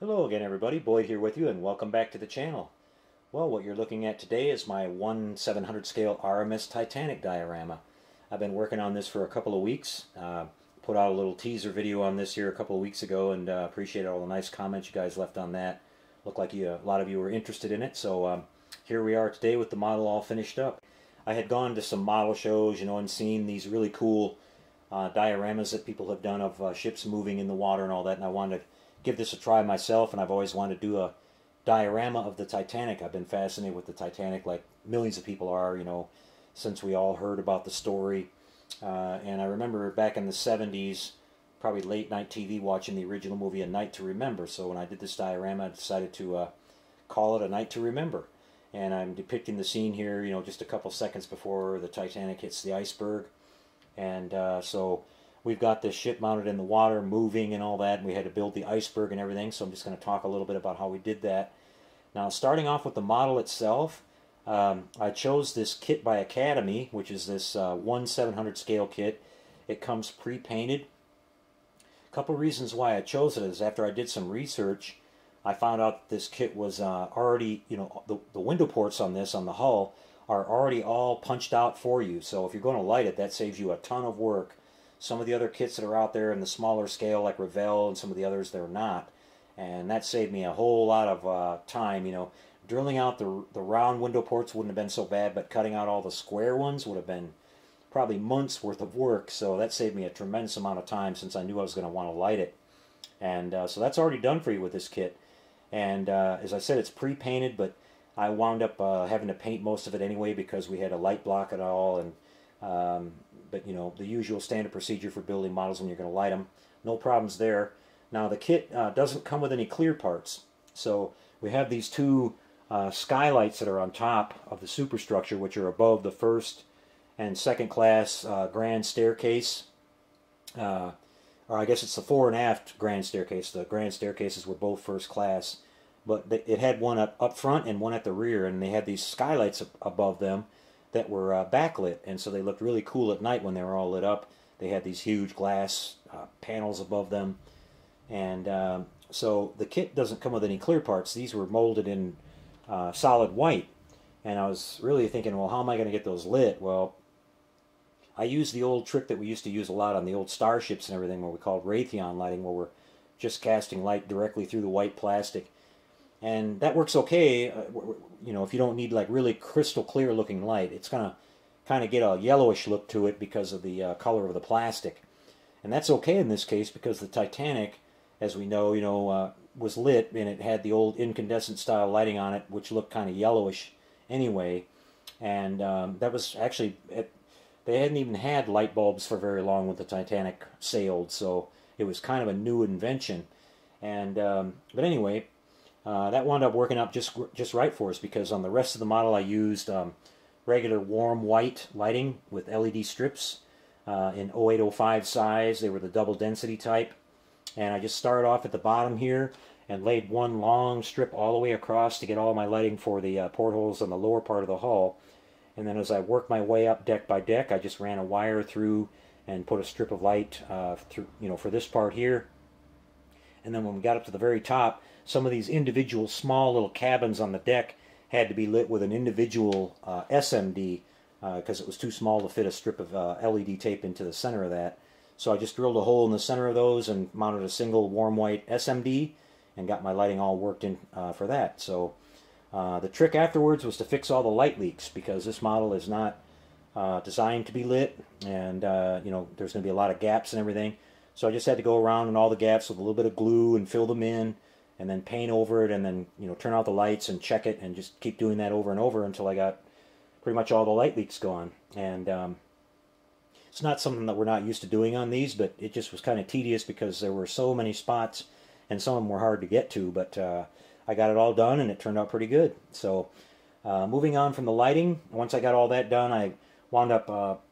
Hello again everybody, Boyd here with you and welcome back to the channel. Well, what you're looking at today is my 1/700 scale RMS Titanic diorama. I've been working on this for a couple of weeks. Put out a little teaser video on this here a couple of weeks ago and appreciate all the nice comments you guys left on that. Looked like a lot of you were interested in it, so here we are today with the model all finished up. I had gone to some model shows, and seen these really cool dioramas that people have done of ships moving in the water and all that, and I wanted to give this a try myself, and I've always wanted to do a diorama of the Titanic. I've been fascinated with the Titanic like millions of people are, since we all heard about the story. And I remember back in the 70s, probably late night TV, watching the original movie A Night to Remember. So when I did this diorama, I decided to call it A Night to Remember. And I'm depicting the scene here, just a couple seconds before the Titanic hits the iceberg. And so we've got this ship mounted in the water, moving and all that, and we had to build the iceberg and everything, so I'm just going to talk a little bit about how we did that. Now, starting off with the model itself, I chose this kit by Academy, which is this 1/700 scale kit. It comes pre-painted. A couple reasons why I chose it is after I did some research, I found out that this kit was already, the window ports on this, on the hull, are already all punched out for you. So if you're going to light it, that saves you a ton of work. Some of the other kits that are out there in the smaller scale, like Revell and some of the others, they're not. And that saved me a whole lot of time. Drilling out the round window ports wouldn't have been so bad, but cutting out all the square ones would have been probably months worth of work. So that saved me a tremendous amount of time since I knew I was going to want to light it. And so that's already done for you with this kit. And as I said, it's pre-painted, but I wound up having to paint most of it anyway because we had a light block and all, and but the usual standard procedure for building models when you're going to light them. No problems there. Now the kit doesn't come with any clear parts, so we have these two skylights that are on top of the superstructure, which are above the first and second class grand staircase, or I guess it's the fore and aft grand staircase. The grand staircases were both first class, but it had one up front and one at the rear, and they had these skylights above them that were backlit, and so they looked really cool at night when they were all lit up. They had these huge glass panels above them, and so the kit doesn't come with any clear parts. These were molded in solid white, and I was really thinking, well, how am I going to get those lit? Well, I used the old trick that we used to use a lot on the old starships and everything, what we called Raytheon lighting, where we're just casting light directly through the white plastic. And that works okay, if you don't need like really crystal clear looking light. It's going to kind of get a yellowish look to it because of the color of the plastic. And that's okay in this case because the Titanic, as we know, was lit, and it had the old incandescent style lighting on it, which looked kind of yellowish anyway. And that was actually, they hadn't even had light bulbs for very long when the Titanic sailed, so it was kind of a new invention. And but anyway, that wound up working out just right for us, because on the rest of the model I used regular warm white lighting with LED strips in 0805 size. They were the double density type, and I just started off at the bottom here and laid one long strip all the way across to get all my lighting for the portholes on the lower part of the hull. And then as I worked my way up deck by deck, I just ran a wire through and put a strip of light through, for this part here. And then when we got up to the very top, some of these individual small little cabins on the deck had to be lit with an individual SMD because it was too small to fit a strip of LED tape into the center of that. So I just drilled a hole in the center of those and mounted a single warm white SMD and got my lighting all worked in for that. So the trick afterwards was to fix all the light leaks, because this model is not designed to be lit, and there's going to be a lot of gaps and everything. So I just had to go around in all the gaps with a little bit of glue and fill them in, and then paint over it, and then turn out the lights and check it, and just keep doing that over and over until I got pretty much all the light leaks gone. And it's not something that we're not used to doing on these, but it just was kind of tedious because there were so many spots, and some of them were hard to get to. But I got it all done, and it turned out pretty good. So moving on from the lighting, once I got all that done, I wound up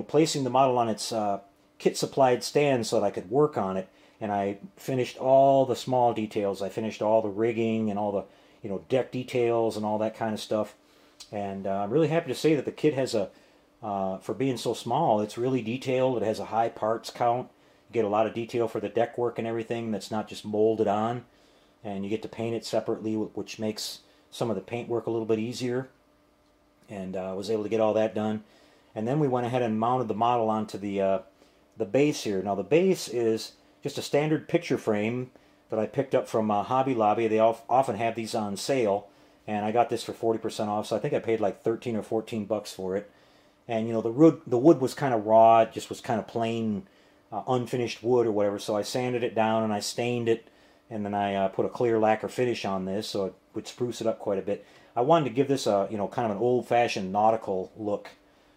placing the model on its kit supplied stand so that I could work on it. And I finished all the small details. I finished all the rigging and all the deck details and all that kind of stuff. And I'm really happy to say that the kit has a for being so small, it's really detailed. It has a high parts count. You get a lot of detail for the deck work and everything that's not just molded on, and you get to paint it separately, which makes some of the paint work a little bit easier. And I was able to get all that done. And then we went ahead and mounted the model onto the base here. Now the base is just a standard picture frame that I picked up from Hobby Lobby. They often have these on sale, and I got this for 40% off, so I think I paid like 13 or 14 bucks for it. And you know, the wood was kind of raw, it just was kind of plain unfinished wood or whatever, so I sanded it down and I stained it, and then I put a clear lacquer finish on this so it would spruce it up quite a bit. I wanted to give this a, you know, kind of an old-fashioned nautical look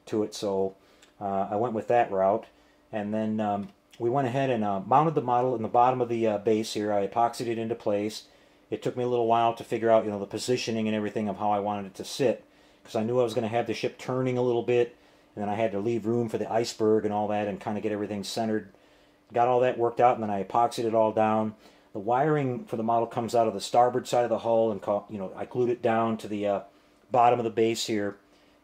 to it, so I went with that route. And then we went ahead and mounted the model in the bottom of the base here. I epoxied it into place. It took me a little while to figure out, you know, the positioning and everything of how I wanted it to sit, because I knew I was going to have the ship turning a little bit, and then I had to leave room for the iceberg and all that and kind of get everything centered. Got all that worked out, and then I epoxied it all down. The wiring for the model comes out of the starboard side of the hull, and you know, I glued it down to the bottom of the base here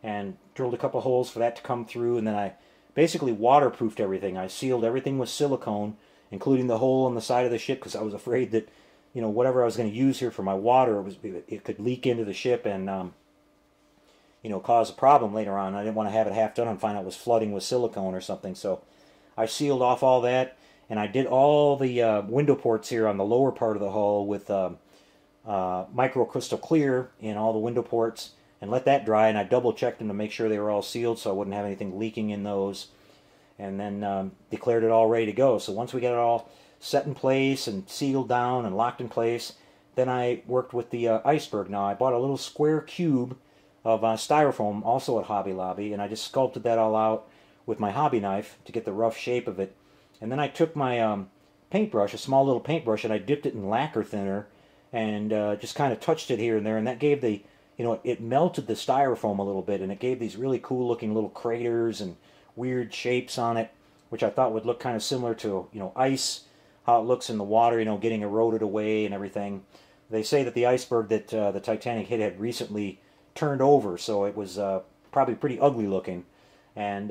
and drilled a couple holes for that to come through, and then I basically waterproofed everything. I sealed everything with silicone, including the hole on the side of the ship, because I was afraid that, you know, whatever I was going to use here for my water, it could leak into the ship and, you know, cause a problem later on. I didn't want to have it half done and find out it was flooding with silicone or something. So I sealed off all that, and I did all the window ports here on the lower part of the hull with micro crystal clear in all the window ports, and let that dry, and I double checked them to make sure they were all sealed so I wouldn't have anything leaking in those, and then declared it all ready to go. So once we got it all set in place and sealed down and locked in place, then I worked with the Iceberg. Now I bought a little square cube of styrofoam also at Hobby Lobby, and I just sculpted that all out with my hobby knife to get the rough shape of it. And then I took my paintbrush, a small little paintbrush, and I dipped it in lacquer thinner and just kind of touched it here and there, and that gave the, you know, it melted the styrofoam a little bit, and it gave these really cool looking little craters and weird shapes on it, which I thought would look kind of similar to, you know, ice, how it looks in the water, you know, getting eroded away and everything. They say that the iceberg that the Titanic hit had recently turned over, so it was probably pretty ugly looking. And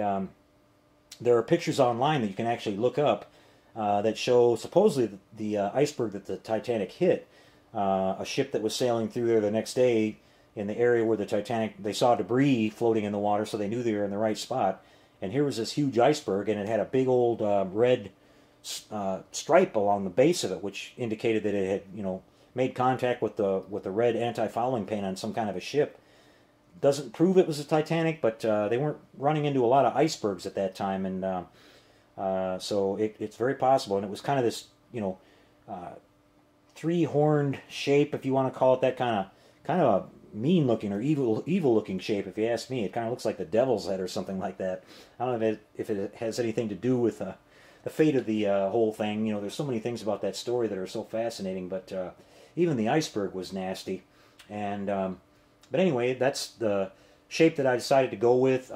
there are pictures online that you can actually look up that show supposedly the iceberg that the Titanic hit, a ship that was sailing through there the next day in the area where the Titanic, they saw debris floating in the water, so they knew they were in the right spot. And here was this huge iceberg, and it had a big old red stripe along the base of it, which indicated that it had, you know, made contact with the red anti-fouling paint on some kind of a ship. Doesn't prove it was a Titanic, but they weren't running into a lot of icebergs at that time, and so it's very possible. And it was kind of this, you know, three-horned shape, if you want to call it that, kind of a mean-looking or evil-looking shape, if you ask me. It kind of looks like the devil's head or something like that. I don't know if it has anything to do with the fate of the whole thing. You know, there's so many things about that story that are so fascinating, but even the iceberg was nasty. And but anyway, that's the shape that I decided to go with.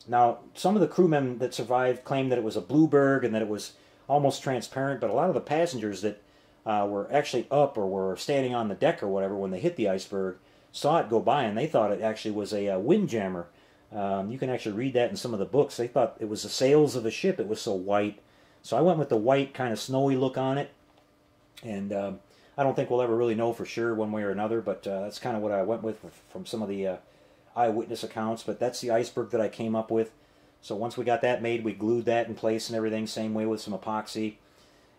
Now, some of the crewmen that survived claimed that it was a bluebird and that it was almost transparent, but a lot of the passengers that were actually up or were standing on the deck or whatever when they hit the iceberg saw it go by, and they thought it actually was a windjammer. You can actually read that in some of the books. They thought it was the sails of the ship. It was so white. So I went with the white kind of snowy look on it, and I don't think we'll ever really know for sure one way or another, but that's kind of what I went with from some of the eyewitness accounts. But that's the iceberg that I came up with. So once we got that made, we glued that in place and everything, same way with some epoxy.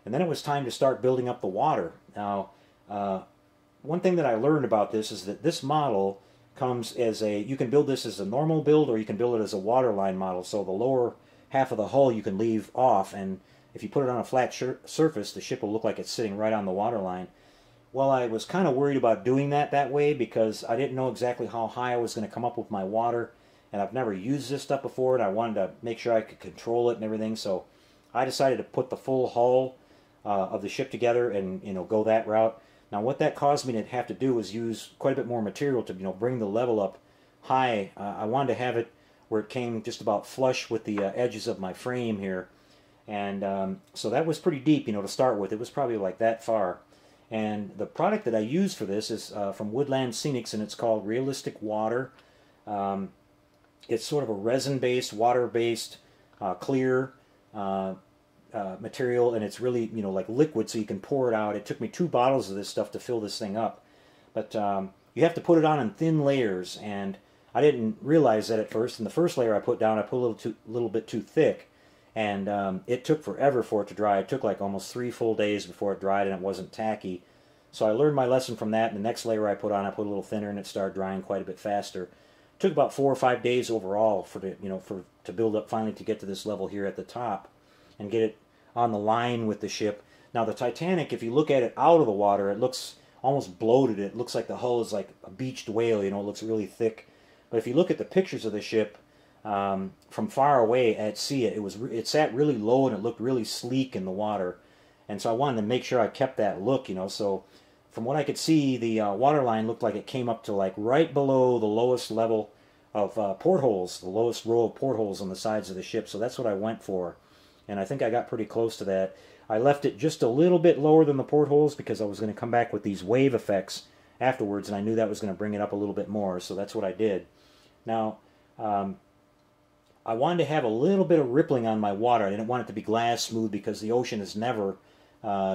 And then it was time to start building up the water. Now, one thing that I learned about this is that this model comes as you can build this as a normal build, or you can build it as a waterline model. So the lower half of the hull you can leave off, and if you put it on a flat surface, the ship will look like it's sitting right on the waterline. Well, I was kind of worried about doing that way because I didn't know exactly how high I was going to come up with my water, and I've never used this stuff before, and I wanted to make sure I could control it and everything. So I decided to put the full hull of the ship together and, you know, go that route. Now, what that caused me to have to do was use quite a bit more material to, you know, bring the level up high. I wanted to have it where it came just about flush with the edges of my frame here, and so that was pretty deep, you know, to start with. It was probably like that far. And the product that I use for this is from Woodland Scenics, and it's called Realistic Water. It's sort of a resin-based, water-based, clear material, and it's really, you know, like liquid, so you can pour it out. It took me 2 bottles of this stuff to fill this thing up. But you have to put it on in thin layers, and I didn't realize that at first. And the first layer I put down, I put a little bit too thick, and it took forever for it to dry. It took like almost 3 full days before it dried, and it wasn't tacky. So I learned my lesson from that. And the next layer I put on, I put a little thinner, and it started drying quite a bit faster. It took about 4 or 5 days overall to build up finally to get to this level here at the top and get it on the line with the ship. Now the Titanic, if you look at it out of the water, it looks almost bloated. It looks like the hull is like a beached whale, you know, it looks really thick. But if you look at the pictures of the ship from far away at sea, it sat really low and it looked really sleek in the water. And so I wanted to make sure I kept that look, you know. So from what I could see, the water line looked like it came up to like right below the lowest level of portholes, the lowest row of portholes on the sides of the ship. So that's what I went for. And I think I got pretty close to that. I left it just a little bit lower than the portholes because I was going to come back with these wave effects afterwards, and I knew that was going to bring it up a little bit more, so that's what I did. Now, I wanted to have a little bit of rippling on my water. I didn't want it to be glass smooth because the ocean is never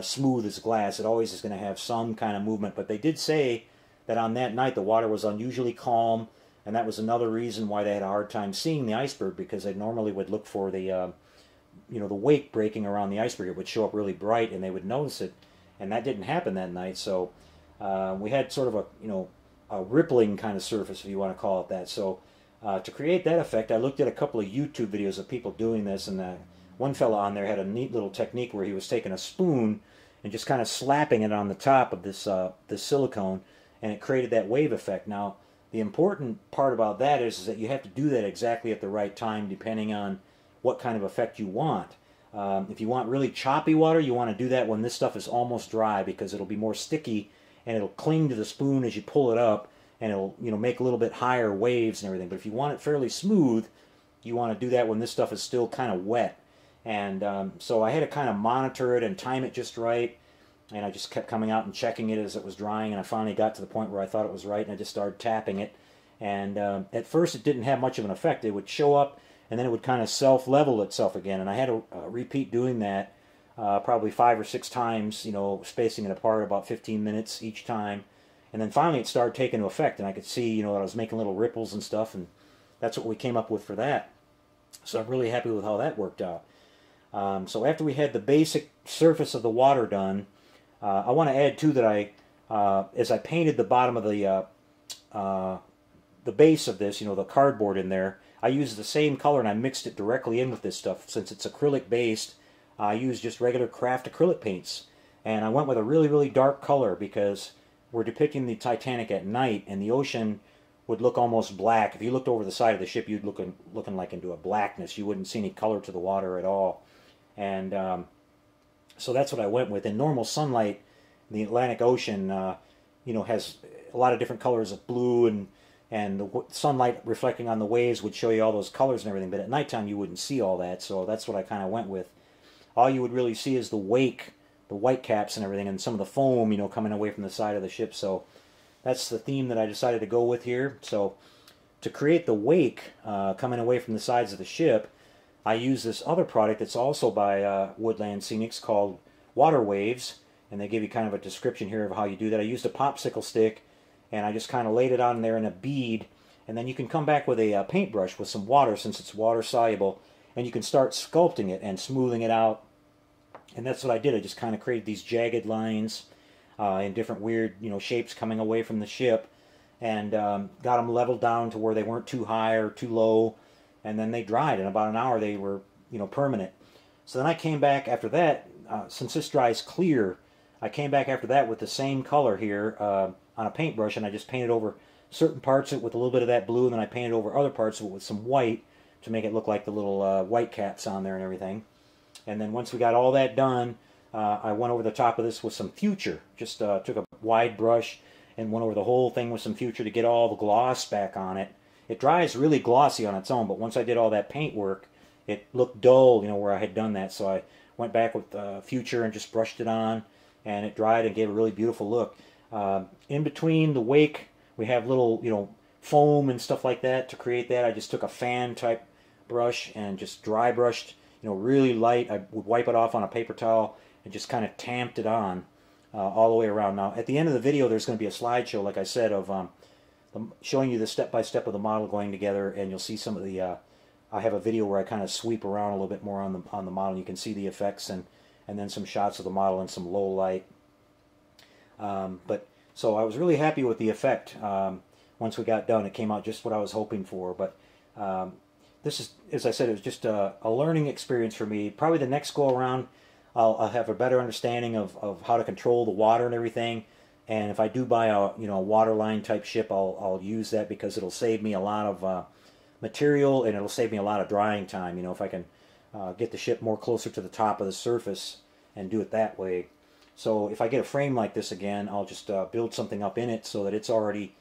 smooth as glass. It always is going to have some kind of movement, but they did say that on that night the water was unusually calm, and that was another reason why they had a hard time seeing the iceberg, because they normally would look for the the wake breaking around the iceberg. It would show up really bright and they would notice it, and that didn't happen that night. So we had sort of a rippling kind of surface, if you want to call it that. So to create that effect, I looked at a couple of YouTube videos of people doing this, and one fella on there had a neat little technique where he was taking a spoon and just kind of slapping it on the top of this silicone, and it created that wave effect. Now, the important part about that is that you have to do that exactly at the right time, depending on what kind of effect you want. If you want really choppy water, you want to do that when this stuff is almost dry, because it'll be more sticky and it'll cling to the spoon as you pull it up, and it'll make a little bit higher waves and everything. But if you want it fairly smooth, you want to do that when this stuff is still kind of wet. And so I had to kind of monitor it and time it just right, and I just kept coming out and checking it as it was drying, and I finally got to the point where I thought it was right, and I just started tapping it. And at first it didn't have much of an effect. It would show up, and then it would kind of self-level itself again, and I had to repeat doing that probably 5 or 6 times, spacing it apart about 15 minutes each time. And then finally it started taking effect, and I could see, that I was making little ripples and stuff, and that's what we came up with for that. So I'm really happy with how that worked out. So after we had the basic surface of the water done, I want to add too that as I painted the bottom of the base of this, the cardboard in there, I used the same color and I mixed it directly in with this stuff. Since it's acrylic based, I used just regular craft acrylic paints. And I went with a really, really dark color because we're depicting the Titanic at night, and the ocean would look almost black. If you looked over the side of the ship, you'd looking like into a blackness. You wouldn't see any color to the water at all. And so that's what I went with. In normal sunlight, the Atlantic Ocean, has a lot of different colors of blue, and the sunlight reflecting on the waves would show you all those colors and everything. But at nighttime, you wouldn't see all that. So that's what I kind of went with. All you would really see is the wake, the white caps and everything, and some of the foam, coming away from the side of the ship. So that's the theme that I decided to go with here. So to create the wake coming away from the sides of the ship, I use this other product that's also by Woodland Scenics called Water Waves, and they give you kind of a description here of how you do that. I used a popsicle stick, and I just kind of laid it on there in a bead, and then you can come back with a paintbrush with some water, since it's water soluble, and you can start sculpting it and smoothing it out. And that's what I did. I just kind of created these jagged lines in different weird shapes coming away from the ship, and got them leveled down to where they weren't too high or too low, and then they dried. In about an hour they were permanent. So then I came back after that, since this dries clear, I came back after that with the same color here on a paintbrush, and I just painted over certain parts of it with a little bit of that blue, and then I painted over other parts of it with some white to make it look like the little white caps on there and everything. And then once we got all that done, I went over the top of this with some Future. Just took a wide brush and went over the whole thing with some Future to get all the gloss back on it. It dries really glossy on its own, but once I did all that paint work, it looked dull, where I had done that. So I went back with Future and just brushed it on, and it dried and gave a really beautiful look. In between the wake, we have little, foam and stuff like that. To create that, I just took a fan type brush and just dry brushed, really light. I would wipe it off on a paper towel and just kind of tamped it on all the way around. Now, at the end of the video, there's going to be a slideshow, like I said, of showing you the step-by-step of the model going together, and you'll see some of the. I have a video where I kind of sweep around a little bit more on the model. You can see the effects and then some shots of the model in some low light. But so I was really happy with the effect. Once we got done, it came out just what I was hoping for. But this is, as I said, it was just a learning experience for me. Probably the next go around, I'll have a better understanding of how to control the water and everything. And if I do buy a waterline type ship, I'll use that because it'll save me a lot of material and it'll save me a lot of drying time. If I can get the ship more closer to the top of the surface and do it that way. So if I get a frame like this again, I'll just build something up in it so that it's already,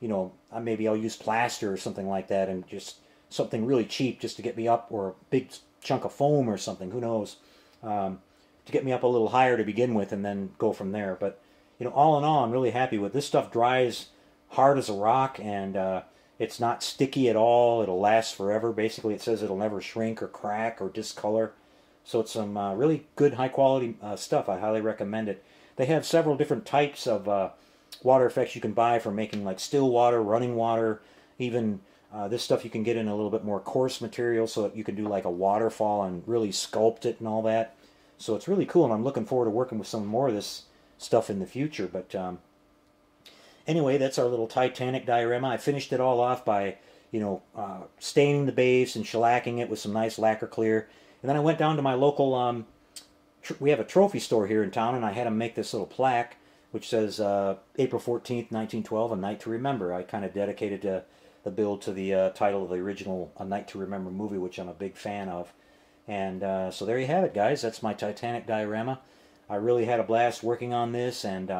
maybe I'll use plaster or something like that, and just something really cheap just to get me up, or a big chunk of foam or something, who knows, to get me up a little higher to begin with and then go from there. But, all in all, I'm really happy with this. Stuff dries hard as a rock, and it's not sticky at all. It'll last forever. Basically, it says it'll never shrink or crack or discolor. So it's some really good, high-quality stuff. I highly recommend it. They have several different types of water effects you can buy for making, like still water, running water, even this stuff you can get in a little bit more coarse material so that you can do like a waterfall and really sculpt it and all that. So it's really cool, and I'm looking forward to working with some more of this stuff in the future. But anyway, that's our little Titanic diorama. I finished it all off by, staining the base and shellacking it with some nice lacquer clear. And then I went down to my local, we have a trophy store here in town, and I had them make this little plaque, which says April 14th, 1912, A Night to Remember. I kind of dedicated the build to the title of the original A Night to Remember movie, which I'm a big fan of. And so there you have it, guys. That's my Titanic diorama. I really had a blast working on this, and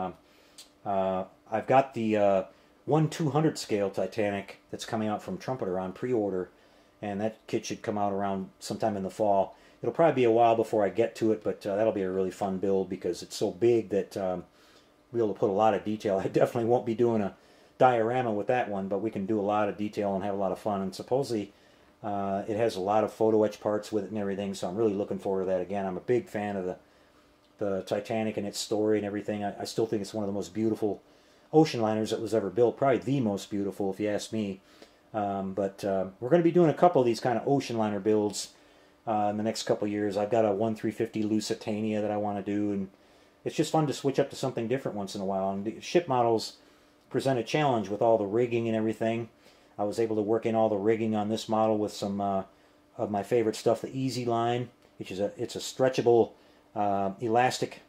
I've got the 1/200 scale Titanic that's coming out from Trumpeter on pre-order, and that kit should come out around sometime in the fall. It'll probably be a while before I get to it, but that'll be a really fun build because it's so big that we'll be able to put a lot of detail. I definitely won't be doing a diorama with that one, but we can do a lot of detail and have a lot of fun. And supposedly it has a lot of photo etch parts with it and everything, so I'm really looking forward to that. Again, I'm a big fan of the Titanic and its story and everything. I still think it's one of the most beautiful ocean liners that was ever built, probably the most beautiful if you ask me. But we're going to be doing a couple of these kind of ocean liner builds in the next couple of years. I've got a 1/350 Lusitania that I want to do, and it's just fun to switch up to something different once in a while. And the ship models present a challenge with all the rigging and everything. I was able to work in all the rigging on this model with some of my favorite stuff, the Easy line, which is it's a stretchable elastic,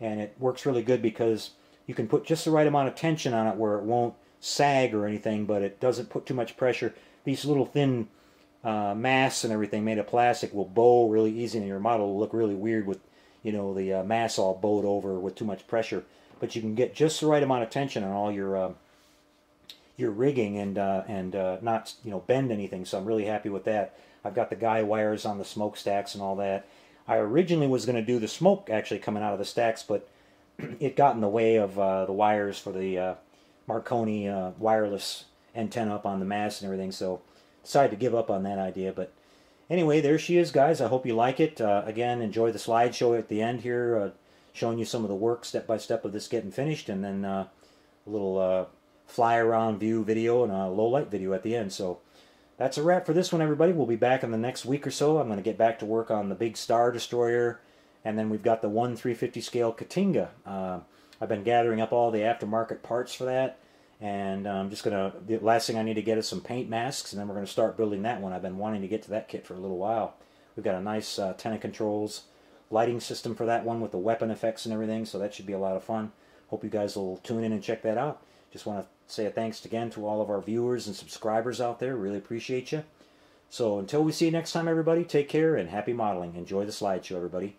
and it works really good because you can put just the right amount of tension on it where it won't sag or anything, but it doesn't put too much pressure. These little thin masts and everything made of plastic will bow really easy, and your model will look really weird with the mass all bowed over with too much pressure. But you can get just the right amount of tension on all your rigging and not bend anything. So I'm really happy with that. I've got the guy wires on the smokestacks and all that. I originally was going to do the smoke actually coming out of the stacks, but it got in the way of the wires for the Marconi wireless antenna up on the mast and everything, so decided to give up on that idea. But anyway, there she is, guys. I hope you like it. Again, enjoy the slideshow at the end here, showing you some of the work step by step of this getting finished, and then a little fly around view video and a low light video at the end. So that's a wrap for this one, everybody. We'll be back in the next week or so. I'm going to get back to work on the big Star Destroyer, and then we've got the 1/350 scale Katinga. I've been gathering up all the aftermarket parts for that, and I'm just going to, the last thing I need to get is some paint masks, and then we're going to start building that one. I've been wanting to get to that kit for a little while. We've got a nice Tenant Controls lighting system for that one with the weapon effects and everything, so that should be a lot of fun. Hope you guys will tune in and check that out. Just want to say a thanks again to all of our viewers and subscribers out there. Really appreciate you. So until we see you next time, everybody, take care and happy modeling. Enjoy the slideshow, everybody.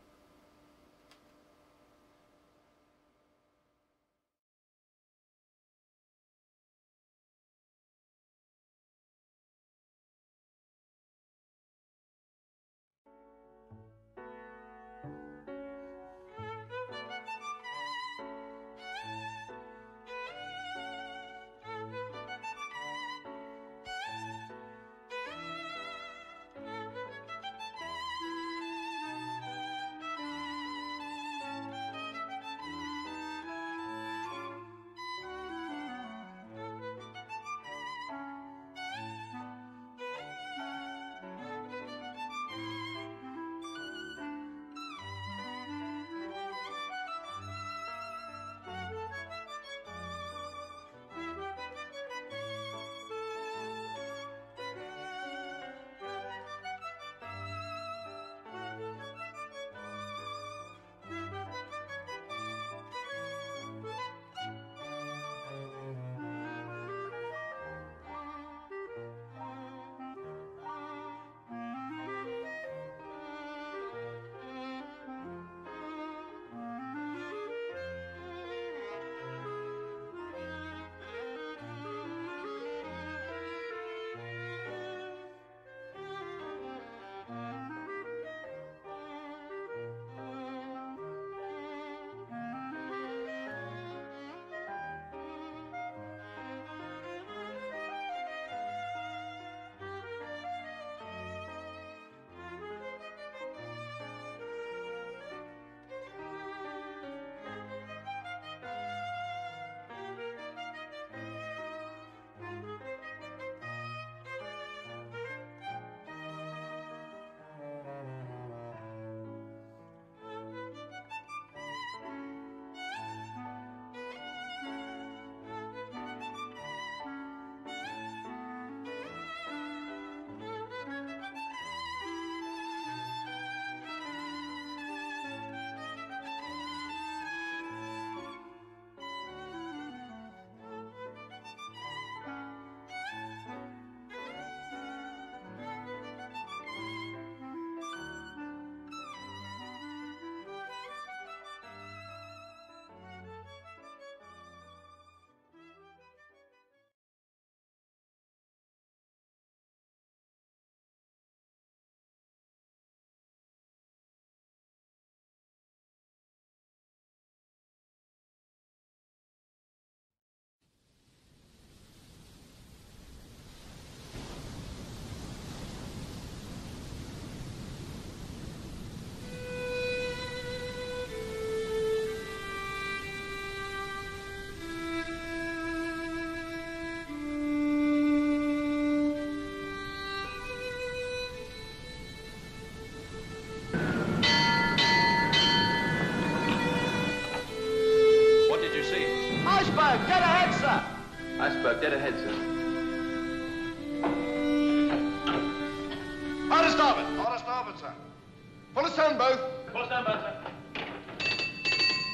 down both. Close down both, sir.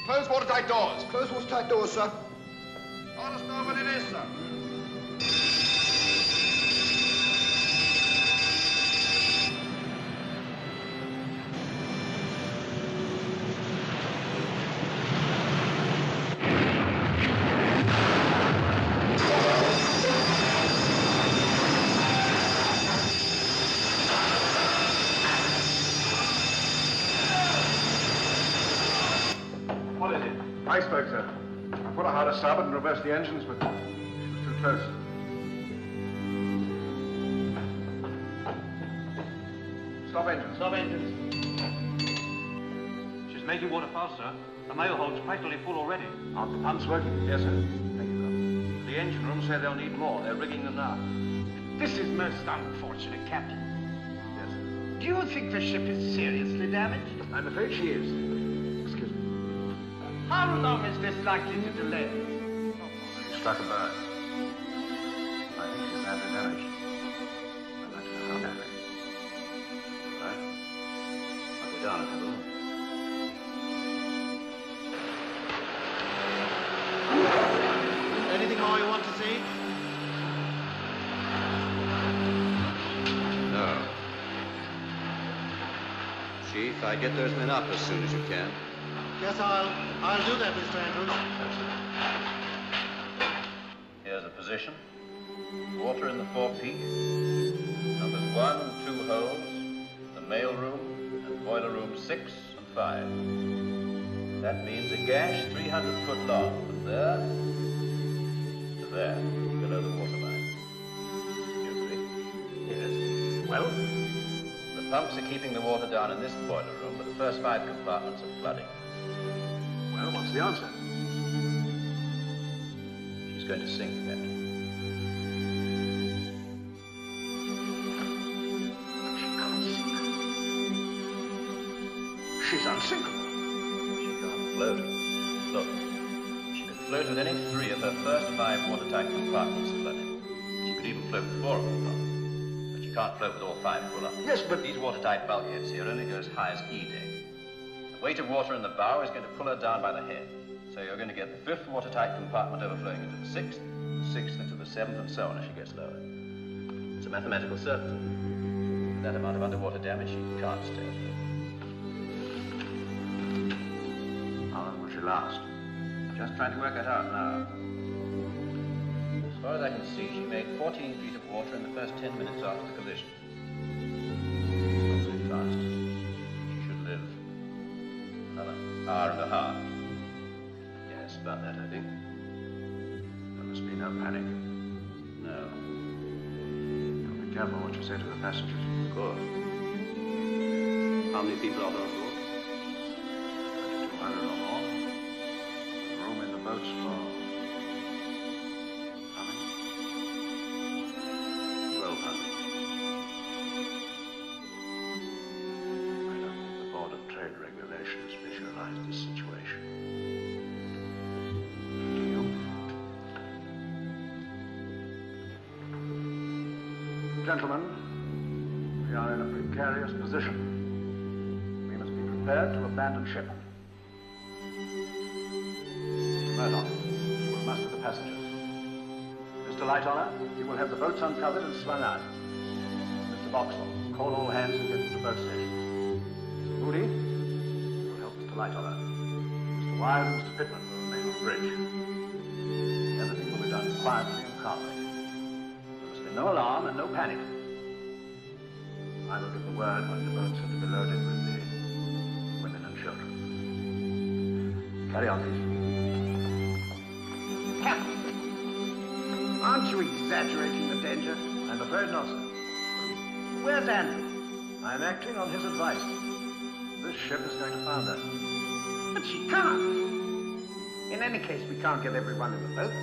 Close watertight doors. Close watertight doors, sir. On starboard it is, sir. What is it? Iceberg, sir. I put her hard to starboard and reversed the engines, but she was too close. Stop engines. Stop engines. She's making water fast, sir. The mail hold's practically full already. Aren't the pumps working? Yes, sir. Thank you, sir. The engine room say they'll need more. They're rigging them now. This is most unfortunate, Captain. Yes, sir. Do you think the ship is seriously damaged? I'm afraid she is. Excuse me. How long is this likely to delay? She struck a bird. I think she's badly damaged. I'd like to know how badly. Right. I'll go down and have a look. Anything more you want to see? No. Chief, I'd get those men up as soon as you can. Yes, I'll do that, Mr. Andrews. Here's the position. Water in the forepeak. Numbers 1 and 2 holes. The mail room and boiler room 6 and 5. That means a gash 300 foot long from there to there, below the waterline. You agree? Yes. Well? The pumps are keeping the water down in this boiler room, but the first 5 compartments are flooding. Well, what's the answer? She's going to sink, Captain. She can't sink. She's unsinkable. She can't float. Look, she could float with any 3 of her first 5 watertight compartments flooded. She could even float with 4 of them flooded. But she can't float with all 5 full up. Yes, but... These watertight bulkheads here only go as high as E deck. The weight of water in the bow is going to pull her down by the head. So you're going to get the 5th watertight compartment overflowing into the 6th, the 6th into the 7th, and so on as she gets lower. It's a mathematical certainty. With that amount of underwater damage, she can't stay afloat. How long will she last? Just trying to work that out now. As far as I can see, she made 14 feet of water in the first 10 minutes after the collision. It's not very fast. She should live another hour and a half. Yes, about that, I think. There must be no panic. No, You'll be careful what you say to the passengers. of course. How many people are there on board? 200 or more. Room in the boats for... how many? 1,200. I don't think the Board of Trade Regulations visualized this situation. Do you? Gentlemen, we are in a precarious position. We must be prepared to abandon ship. Murdoch, you will muster the passengers. Mr. Lightoller, you will have the boats uncovered and swung out. Mr. Boxall, call all hands and get to the boat station. Mr. Moody, you will help Mr. Lightoller. Mr. Wilde and Mr. Pittman will remain on the bridge. Everything will be done quietly and calmly. There must be no alarm and no panic. I will give the word when the boats are to be loaded with the women and children. Carry on, please. Captain, aren't you exaggerating the danger? I'm afraid not, sir. Where's Andrew? I am acting on his advice. This ship is going to founder. But she can't. In any case, we can't get everyone in the boats.